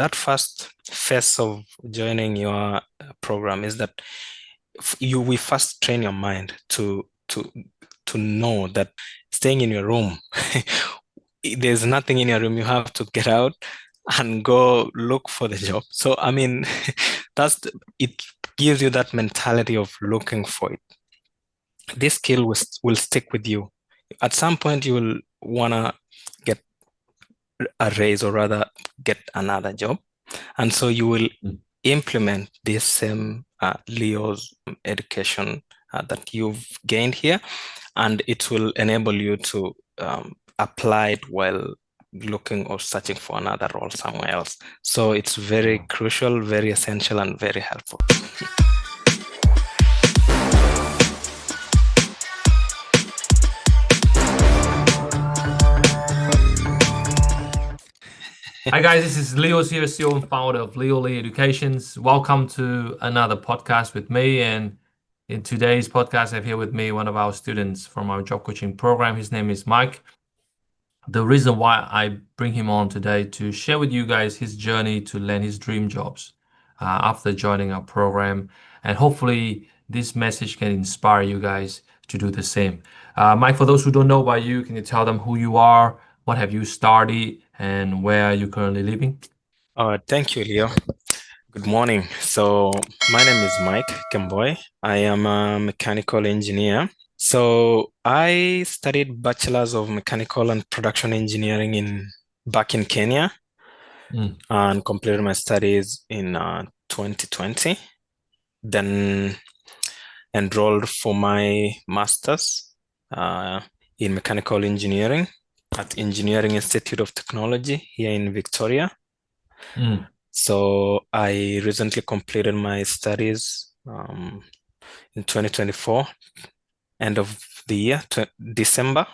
that first phase of joining your program is that we first train your mind to know that staying in your room, there's nothing in your room. You have to get out and go look for the job. So I mean, it gives you that mentality of looking for it. This skill will stick with you. At some point, you will wanna get a raise, or rather get another job, and so you will implement this same Leo's education that you've gained here, and it will enable you to apply it while looking or searching for another role somewhere else. So it's very crucial, very essential, and very helpful. Hi guys, this is 𝗍𝗀𝗖 founder of 𝗍𝗀𝗧 Educations. Welcome to another podcast with me, and in today's podcast I have here with me one of our students from our job coaching program. His name is Mike. The reason why I bring him on today to share with you guys his journey to land his dream jobs after joining our program, and hopefully this message can inspire you guys to do the same. Mike, for those who don't know about you, can you tell them who you are, what have you studied, and where are you currently living? Thank you, Leo. Good morning. So my name is Mike 𝗏𝗪𝗏. I am a mechanical engineer. So I studied Bachelor's of Mechanical and Production Engineering back in Kenya, and completed my studies in 2020. Then enrolled for my master's in mechanical engineering at Engineering Institute of Technology here in Victoria. So I recently completed my studies in 2024, end of the year, December.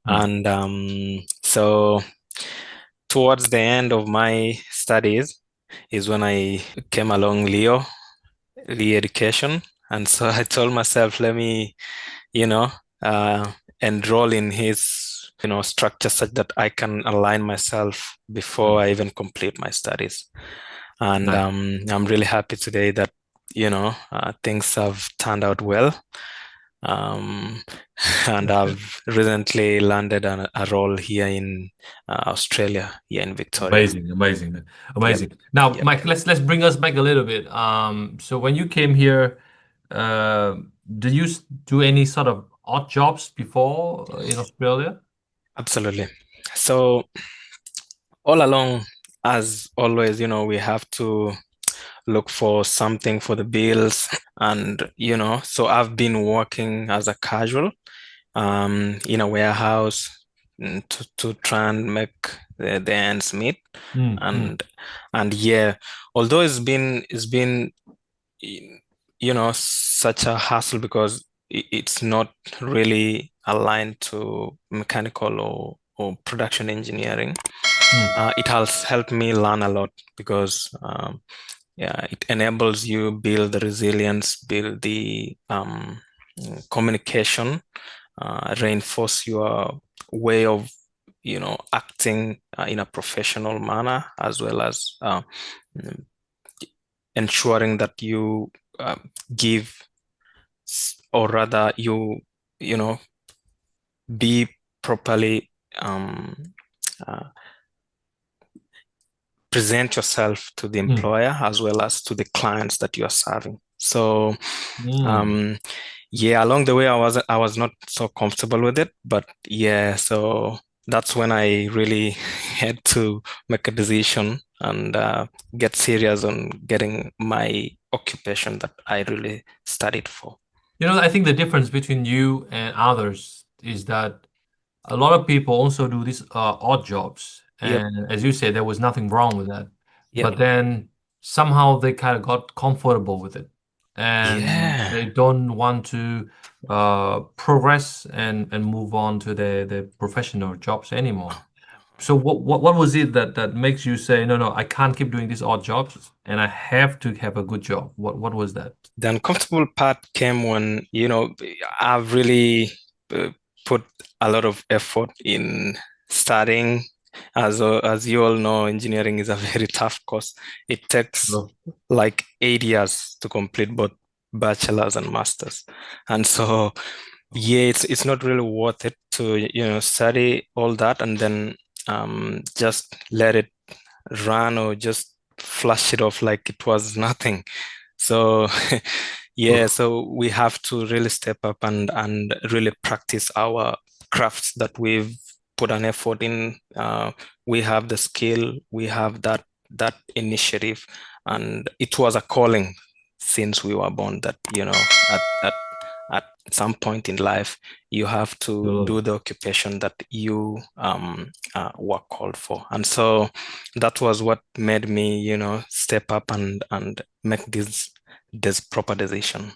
And so towards the end of my studies is when I came along Leo Education. And so I told myself, let me, enroll in his structure such that I can align myself before I even complete my studies. And I'm really happy today that things have turned out well. And I've recently landed a role here in Australia, here in Victoria. Amazing. Now, Yep. Mike, let's bring us back a little bit. So when you came here, did you do any sort of odd jobs before in Australia? Absolutely. So all along, as always, we have to look for something for the bills, and so I've been working as a casual in a warehouse to try and make the ends meet. And yeah, although it's been such a hassle because it's not really aligned to mechanical or production engineering. It has helped me learn a lot because it enables you build the resilience, build the communication, reinforce your way of acting in a professional manner, as well as ensuring that you give, or rather you be properly present yourself to the employer as well as to the clients that you are serving. So yeah, along the way I was not so comfortable with it, but yeah, so that's when I really had to make a decision and get serious on getting my occupation that I really studied for. I think the difference between you and others is that a lot of people also do these odd jobs. And as you said, there was nothing wrong with that. But then somehow they kind of got comfortable with it. And they don't want to progress and move on to their professional jobs anymore. So what was it that makes you say, no, I can't keep doing these odd jobs and I have to have a good job? What was that? The uncomfortable part came when, I've really put a lot of effort in studying As you all know, engineering is a very tough course. It takes Sure. like 8 years to complete both bachelor's and master's. And so, yeah, it's not really worth it to, study all that and then just let it run or just flush it off like it was nothing. So yeah, Sure. so we have to really step up and really practice our crafts that we've put an effort in. We have the skill, we have that initiative, and it was a calling since we were born that, at some point in life you have to Sure. do the occupation that you were called for. And so that was what made me, step up and make this proper decision.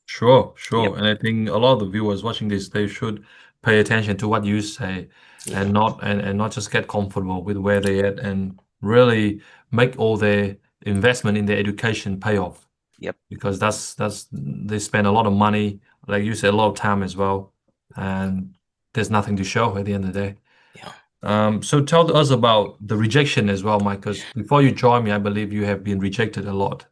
Sure, Yep. sure. And I think a lot of the viewers watching this, they should pay attention to what you say Yeah. and not just get comfortable with where they're at and really make all their investment in their education pay off. Yep. Because that's they spend a lot of money, like you said, a lot of time as well, and there's nothing to show at the end of the day. Yeah. So tell us about the rejection as well, Mike, because before you joined me, I believe you have been rejected a lot,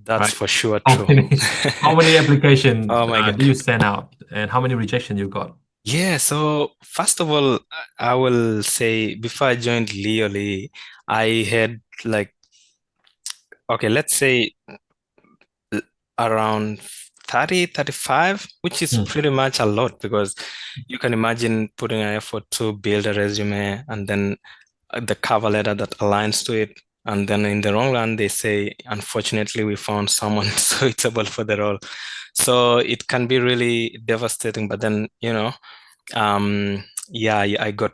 That's right? for sure How true. many how many applications Oh my God. do you send out, and how many rejection you got? Yeah, so first of all, I will say before I joined Lee, I had like, okay, let's say around 30, 35, which is Hmm. pretty much a lot because you can imagine putting an effort to build a resume and then the cover letter that aligns to it. And then in the long run, they say, unfortunately, we found someone suitable for the role. So it can be really devastating. But then, yeah, I got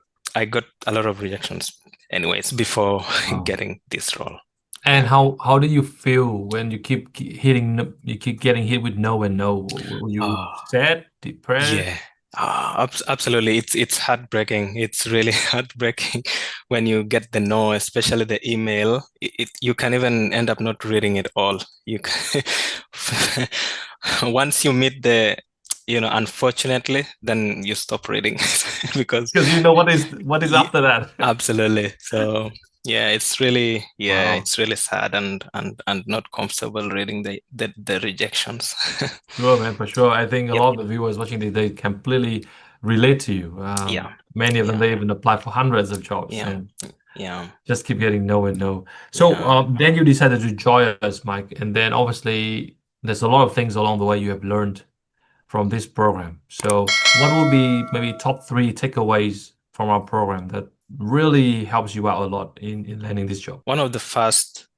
a lot of rejections anyways before Wow. getting this role. And Yeah. how do you feel when you hitting you keep getting hit with no and no? Were you Oh, sad, depressed? yeah. Absolutely. It's heartbreaking. It's really heartbreaking when you get the no, especially the email. You can even end up not reading it all. You can, once you meet the, unfortunately, then you stop reading because Because you know what is yeah, after that. absolutely. So yeah, Wow. it's really sad and not comfortable reading the rejections. Sure, man, for sure. I think a Yep. lot of the viewers watching this, they completely relate to you. Yeah. Many of them, Yeah. they even apply for hundreds of jobs Yeah. and Yeah. just keep getting no and no. So Yeah. then you decided to join us, Mike, and then obviously there's a lot of things along the way you have learned from this program. So what would be maybe top three takeaways from our program that really helps you out a lot in landing this job? One of the first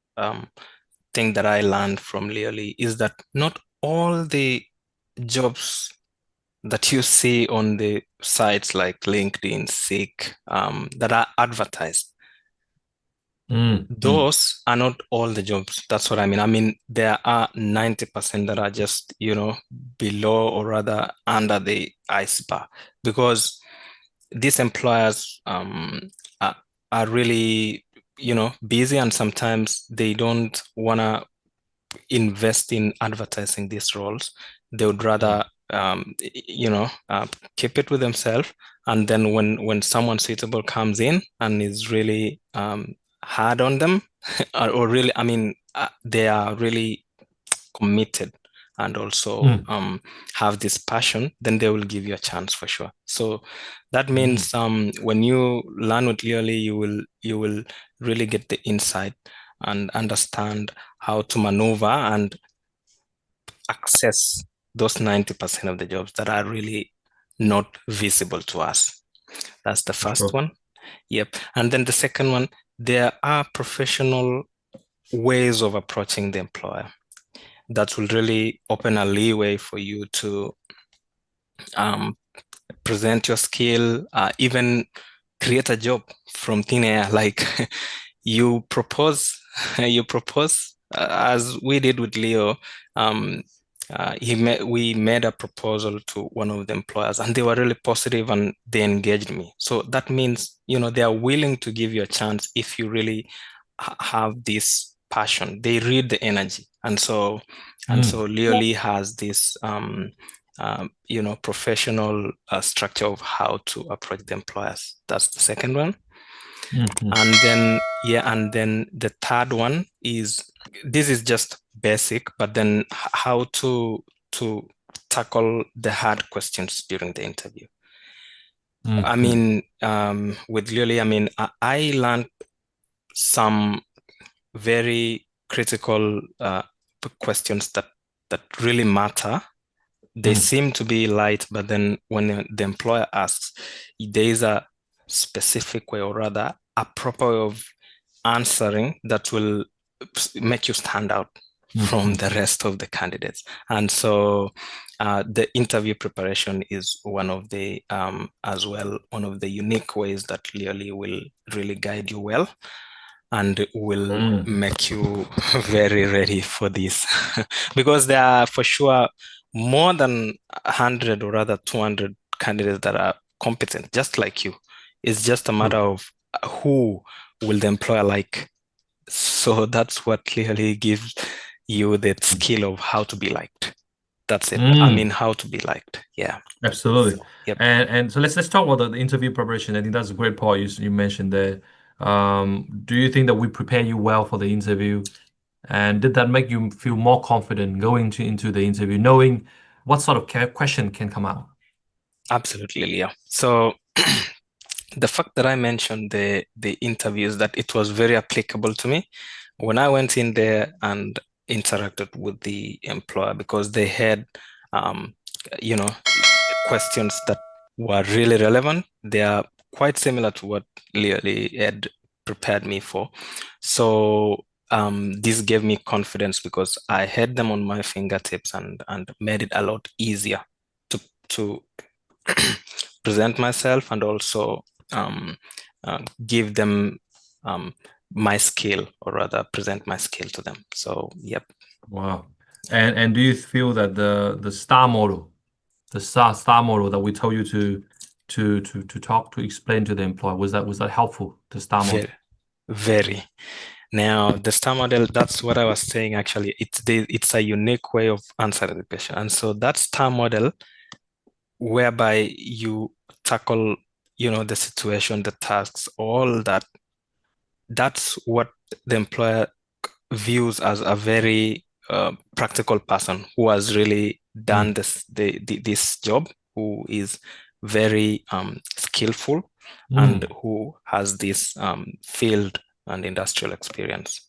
thing that I learned from Leoli is that not all the jobs that you see on the sites like LinkedIn, Seek, that are advertised, Mm, mm, those are not all the jobs. That's what I mean. I mean, there are 90% that are just, below or rather under the iceberg because these employers are really, busy and sometimes they don't want to invest in advertising these roles. They would mm, rather, keep it with themselves. And then when someone suitable comes in and is really hard on them, or really, I mean, they are really committed and also mm, have this passion, then they will give you a chance for sure. So that mm, means when you learn with Leoli, you will really get the insight and understand how to maneuver and access those 90% of the jobs that are really not visible to us. That's the for first sure. one. Yep. And then the second one, there are professional ways of approaching the employer that will really open a leeway for you to um, present your skill, even create a job from thin air. Like you propose, you propose, as we did with Leo. Um, we made a proposal to one of the employers, and they were really positive, and they engaged me. So that means, they are willing to give you a chance if you really have this passion. They read the energy, and so Mm, Leo Lee has this professional structure of how to approach the employers. That's the second one. And then the third one is, this is just basic, but then how to tackle the hard questions during the interview. I mean, with 𝗠𝗠𝗪, I mean, I learned some very critical questions that really matter. They seem to be light, but then when the employer asks, there is a specific way, or rather a proper way of answering that will make you stand out from the rest of the candidates. And so the interview preparation is one of the, as well, one of the unique ways that 𝗠𝗠𝗪 will really guide you well and will make you very ready for this. Because there are for sure more than 100 or rather 200 candidates that are competent, just like you. It's just a matter of who will the employer like. So that's what 𝗠𝗠𝗪 gives you the skill of how to be liked. That's it. I mean, how to be liked. Yeah. Absolutely. So, yep. And so let's talk about the interview preparation. I think that's a great point you mentioned there. Do you think that we prepare you well for the interview? And did that make you feel more confident going into the interview, knowing what sort of question can come out? Absolutely, yeah. So the fact that I mentioned the interviews, that it was very applicable to me when I went in there and interacted with the employer, because they had questions that were really relevant. They are quite similar to what 𝗠𝗠𝗪 had prepared me for. So this gave me confidence because I had them on my fingertips and made it a lot easier to present myself and also give them my skill, or rather present my skill to them. So, yep. Wow. And do you feel that the 𝗓 model, the 𝗓 model that we told you to explain to the employer, was that helpful, the 𝗓 model? Very. Now, the 𝗓 model, that's what I was saying actually. It's a unique way of answering the question. And so that 𝗓 model, whereby you tackle, the situation, the tasks, all that, that's what the employer views as a very practical person who has really done this job, who is very skillful and who has this field and industrial experience.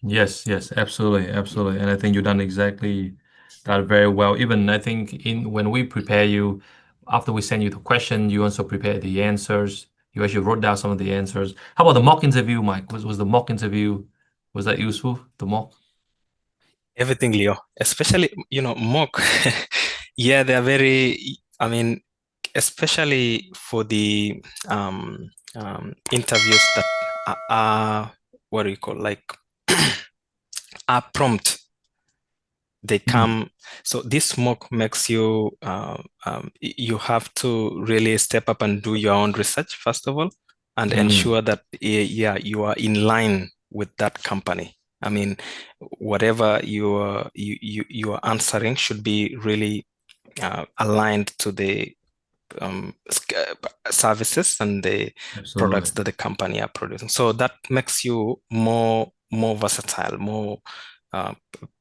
Yes, absolutely. And I think you've done exactly that very well. Even I think when we prepare you, after we send you the question, you also prepare the answers. You actually wrote down some of the answers. How about the mock interview, Mike? Was the mock interview, was that useful, the mock? Everything, Leo, especially, mock. Yeah, they're very, I mean, especially for the interviews that are what do you call, like, are prompt. They come, so this mock makes you, you have to really step up and do your own research, first of all, and ensure that, yeah, you are in line with that company. I mean, whatever you are answering should be really aligned to the services and the products that the company are producing. So that makes you more versatile, more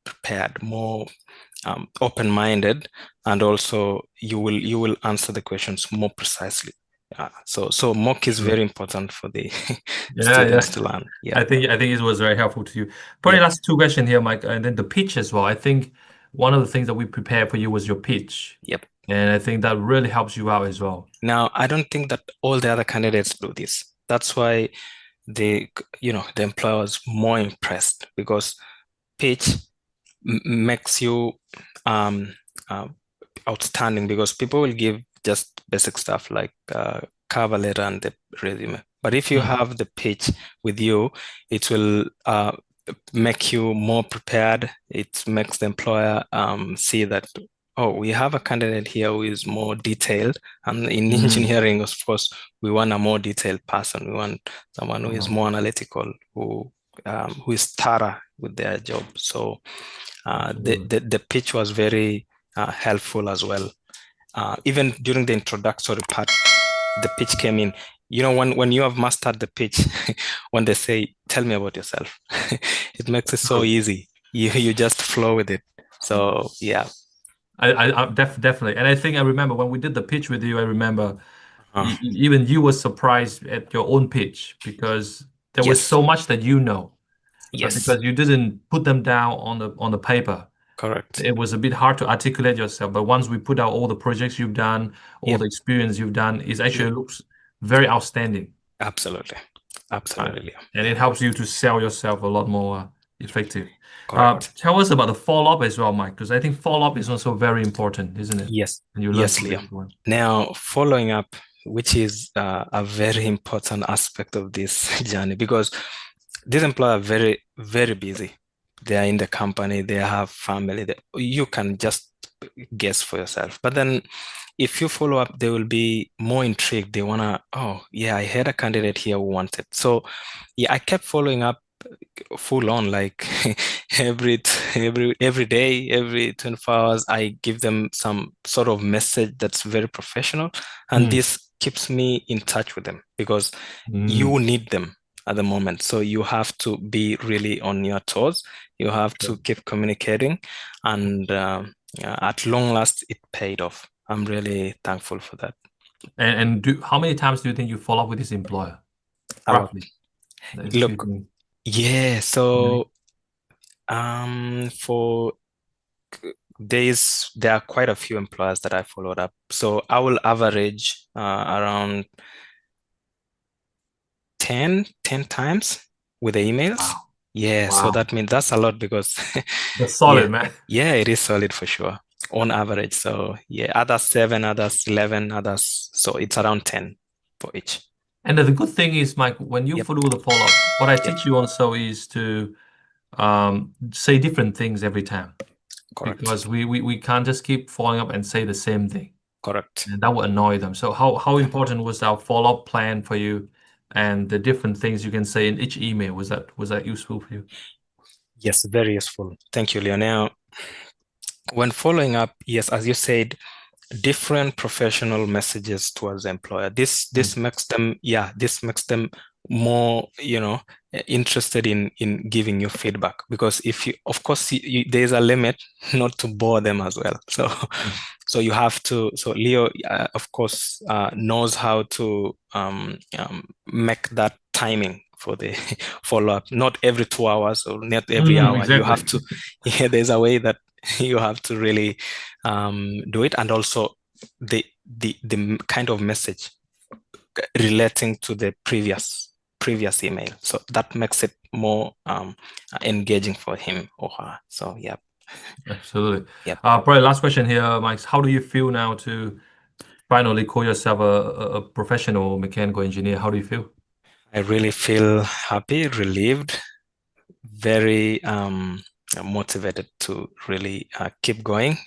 prepared, more open-minded, and also you will answer the questions more precisely. So mock is very important for the students to learn. Yeah, I think it was very helpful to you. Probably last two questions here, Mike, and then the pitch as well. I think one of the things that we prepared for you was your pitch. Yep. And I think that really helps you out as well. Now, I don't think that all the other candidates do this. That's why the employer was more impressed, because pitch makes you outstanding, because people will give just basic stuff like cover letter and the resume. But if you have the pitch with you, it will make you more prepared. It makes the employer see that, oh, we have a candidate here who is more detailed. And in engineering, of course, we want a more detailed person. We want someone who is more analytical, who is thorough with their job. So the pitch was very helpful as well. Even during the introductory part, the pitch came in. when you have mastered the pitch, when they say, "Tell me about yourself," it makes it so True. easy. You just flow with it. So yeah. Definitely. And I think I remember when we did the pitch with you, I remember Uh, even you were surprised at your own pitch because there was yes. so much that you know, but Yes. because you didn't put them down on the paper, Correct. it was a bit hard to articulate yourself. But once we put out all the projects you've done, all Yep. the experience you've done, it Yep. actually looks very outstanding. Absolutely. Absolutely. And it helps you to sell yourself a lot more effective. Correct. Tell us about the follow-up as well, Mike, because I think follow-up is also very important, isn't it? Yes. And you learn Yes, from Leo. everyone. Now, following up, which is a very important aspect of this journey, because these employees are very, very busy. They are in the company, they have family. You can just guess for yourself. But then if you follow up, they will be more intrigued. They wanna, oh yeah, I had a candidate here who wanted. So yeah, I kept following up full on, like every day, every 24 hours, I give them some sort of message that's very professional. And Mm. this keeps me in touch with them because Mm. you need them at the moment. So you have to be really on your toes. You have Yeah. to keep communicating. And at long last, it paid off. I'm really thankful for that. And how many times do you think you follow up with this employer? A lot. Roughly. If you Look, think yeah, how many? so for there are quite a few employers that I followed up. So I will average around 10 times with the emails. Wow. Yeah, so Wow. that means that's a lot because That's yeah, solid, man. yeah, it is solid for sure on average. So yeah, others 7, others 11, others. So it's around 10 for each. And the good thing is, Mike, when you Yep, follow the follow-up, what I yep, teach you also is to say different things every time correct, because we can't just keep following up and say the same thing. correct. And that will annoy them. So how important was our follow-up plan for you and the different things you can say in each email? Was that useful for you? Yes, very useful. Thank you, Lionel. When following up, yes, as you said, different professional messages towards the employer. This Mm. makes them, yeah, this makes them more, interested in giving you feedback because if you, of course, there's a limit not to bore them as well. So, Mm. so you have to. So Leo, of course, knows how to make that timing for the follow-up. Not every 2 hours or not every Mm, hour. You exactly. have to. Yeah, there's a way that you have to really do it, and also the kind of message relating to the previous email. So that makes it more engaging for him or her. So yeah, Absolutely. yep. Probably last question here, Mike. How do you feel now to finally call yourself a professional mechanical engineer? How do you feel? I really feel happy, relieved, very motivated to really keep going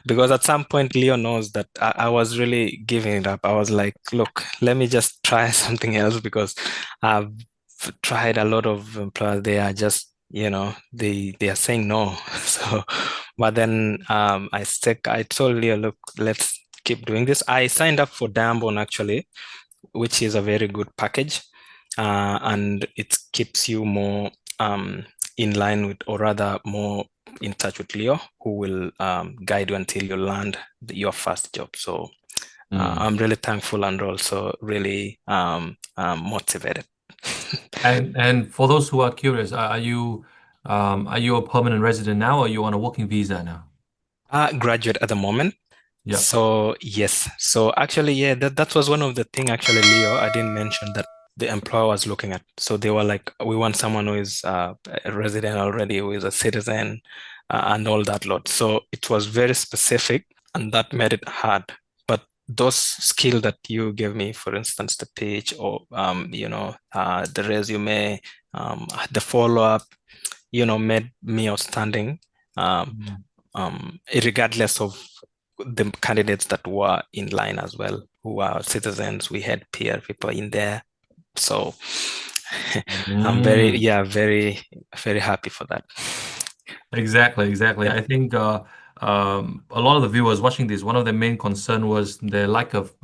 because at some point Leo knows that I was really giving it up. I was like, look, let me just try something else because I've tried a lot of employers. They are just, they are saying no. So, but then I told Leo, look, let's keep doing this. I signed up for Dambon actually, which is a very good package, and it keeps you more in line with, or rather more in touch with Leo, who will guide you until you land your first job. So Mm. I'm really thankful and also really motivated. And for those who are curious, are you a permanent resident now, or are you on a working visa now? Graduate at the moment. Yeah. So yes, so actually, yeah, that was one of the thing actually, Leo, I didn't mention that the employer was looking at. So they were like, we want someone who is a resident already, who is a citizen, and all that lot. So it was very specific, and that made it hard. But those skills that you gave me, for instance, the pitch or the resume, the follow-up, made me outstanding. Um, Mm. Regardless of the candidates that were in line as well, who are citizens. We had peer people in there. So I'm very, Mm. yeah, very, very happy for that. Exactly, exactly. Yep. I think a lot of the viewers watching this, one of their main concern was the lack of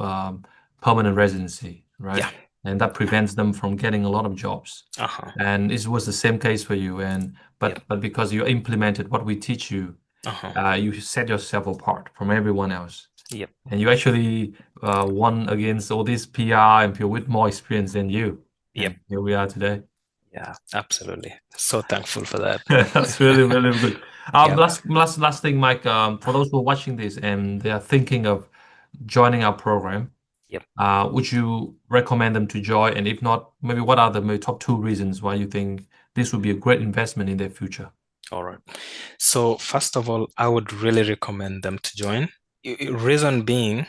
permanent residency. right? Yeah. And that prevents them from getting a lot of jobs. And it was the same case for you. But because you implemented what we teach you, you set yourself apart from everyone else. Yep. And you actually won against all these PR and people with more experience than you. Yep. And here we are today. Yeah, absolutely. So thankful for that. That's really, really good. Yeah. Last thing, Mike, for those who are watching this and they are thinking of joining our program, Yep. Would you recommend them to join? And if not, maybe what are the maybe top 2 reasons why you think this would be a great investment in their future? All right. So first of all, I would really recommend them to join. Reason being,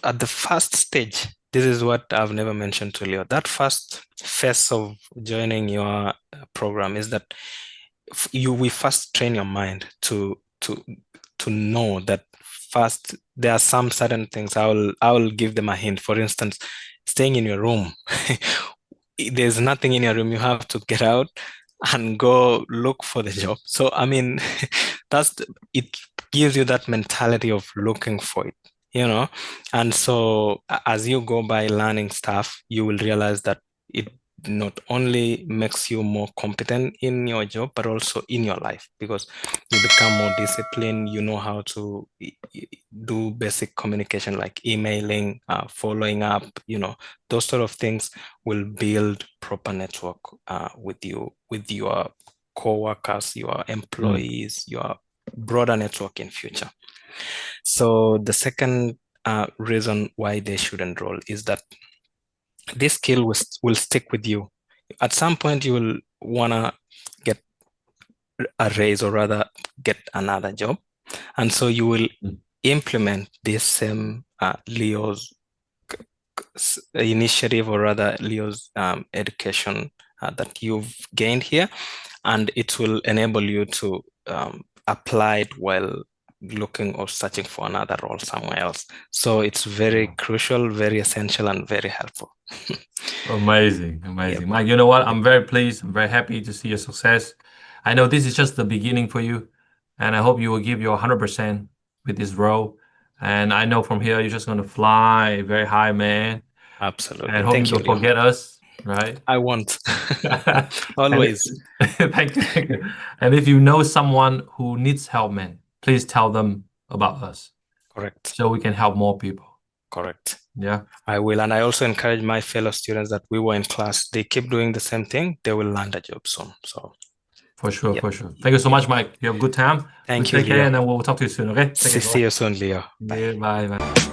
at the first stage, this is what I've never mentioned to Leo. That first phase of joining your program is that we first train your mind to know that first there are some certain things. I will give them a hint. For instance, staying in your room, there's nothing in your room. You have to get out and go look for the job. So I mean, it gives you that mentality of looking for it, and so as you go by learning stuff, you will realize that it not only makes you more competent in your job, but also in your life, because you become more disciplined. You know how to do basic communication like emailing, following up, those sort of things will build proper network with your co-workers, your employees, your broader network in future. So the second reason why they should enroll is that this skill will stick with you. At some point, you will want to get a raise, or rather get another job. And so you will implement this same Leo's initiative, or rather Leo's education that you've gained here. And it will enable you to apply it while looking or searching for another role somewhere else. So it's very crucial, very essential, and very helpful. Amazing. Mike, you know what? I'm very pleased. I'm very happy to see your success. I know this is just the beginning for you, and I hope you will give your 100% with this role. And I know from here, you're just going to fly very high, man. Absolutely. And I hope you don't forget us, right? I won't. Always. Thank you. And if you know someone who needs help, man, please tell them about us. Correct. So we can help more people. Correct. Yeah. I will. And I also encourage my fellow students that we were in class. They keep doing the same thing. They will land a job soon. So for sure. Thank you so much, Mike. You have a good time. Thank you, Take care, and then we'll talk to you soon. Okay. See you soon, Leo. Bye. Bye.